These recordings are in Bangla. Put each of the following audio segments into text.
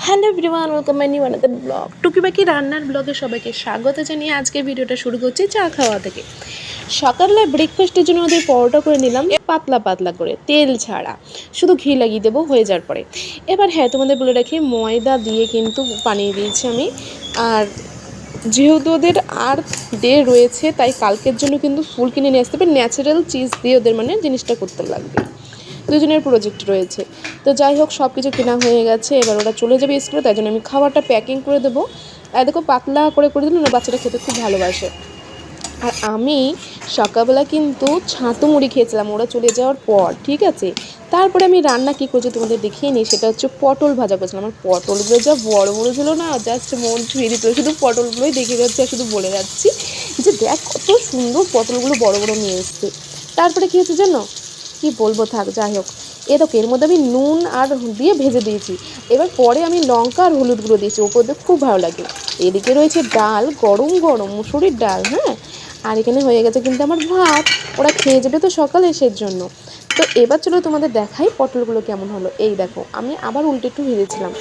Hello everyone, welcome my new another blog. টুকিবাকি রান্নার ব্লগে সবাইকে স্বাগত জানিয়ে আজকে ভিডিওটা শুরু করছি চা খাওয়া থেকে। সকালবেলা ব্রেকফাস্টের জন্য ওদের পরোটা করে নিলাম, পাতলা পাতলা করে, তেল ছাড়া, শুধু ঘি লাগিয়ে দেবো হয়ে যাওয়ার পরে। এবার হ্যাঁ, তোমাদের বলে রাখি, ময়দা দিয়ে কিন্তু বানিয়ে দিয়েছি আমি। আর যেহেতু ওদের আর ডে রয়েছে, তাই কালকের জন্য কিন্তু ফুল কিনে নিয়ে আসতে হবে। ন্যাচারাল চিজ দিয়ে ওদের মানে জিনিসটা করতে লাগবে, দুজনের প্রজেক্ট রয়েছে। তো যাই হোক, সব কিছু কেনা হয়ে গেছে, এবার ওরা চলে যাবে স্কুলে, তাই জন্য আমি খাবারটা প্যাকিং করে দেবো। আর দেখো, পাতলা করে করে দিলে না, বাচ্চাটা খেতে খুব ভালোবাসে। আর আমি সকালবেলা কিন্তু ছাতু মুড়ি খেয়েছিলাম ওরা চলে যাওয়ার পর, ঠিক আছে। তারপরে আমি রান্না কী করছি তোমাদের দেখিয়ে নিই। সেটা হচ্ছে পটল ভাজা করেছিলাম। আমার পটলগুলো যা বড় বড় ছিল না, জাস্ট মন ছুঁয়ে দিত। শুধু পটলগুলোই দেখে যাচ্ছে আর শুধু বলে যাচ্ছি যে দেখ কত সুন্দর পটলগুলো বড় বড় নিয়ে এসছে। তারপরে কী হচ্ছে জানো, কি বলবো, থাক, যাই হোক। দেখো, এর মধ্যে আমি নুন আর দিয়ে ভেজে দিয়েছি। এবার পরে আমি লঙ্কা আর হলুদ গুঁড়ো দিয়েছি, ওপর দিয়ে খুব ভালো লাগে। এদিকে রয়েছে ডাল, গরম গরম মুসুরির ডাল, হ্যাঁ। আর এখানে হয়ে গেছে কিন্তু আমার ভাত, ওরা খেয়ে যাবে তো সকালে, এসের জন্য। তো এবার চলো তোমাদের দেখাই পটলগুলো কেমন হলো। এই দেখো, আমি আবার উল্টে একটু ভেজেছিলাম।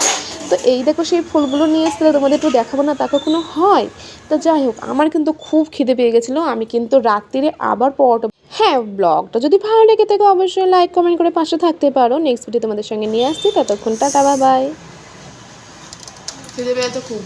তো এই দেখো, সেই ফুলগুলো নিয়ে এসেছিলো, তোমাদের একটু দেখাবো না তা কখনো হয়। তো যাই হোক, আমার কিন্তু খুব খিদে পেয়ে গেছিলো। আমি কিন্তু রাত্রিরে আবার পরোটা। হ্যাঁ, ব্লগটা যদি ভালো লেগে থাকে অবশ্যই লাইক কমেন্ট করে পাশে থাকতে পারো। নেক্সট ভিডিও তোমাদের সঙ্গে নিয়ে আসছি, ততক্ষণ টাটা, বাই বাই। খিদে পেয়েছে খুব।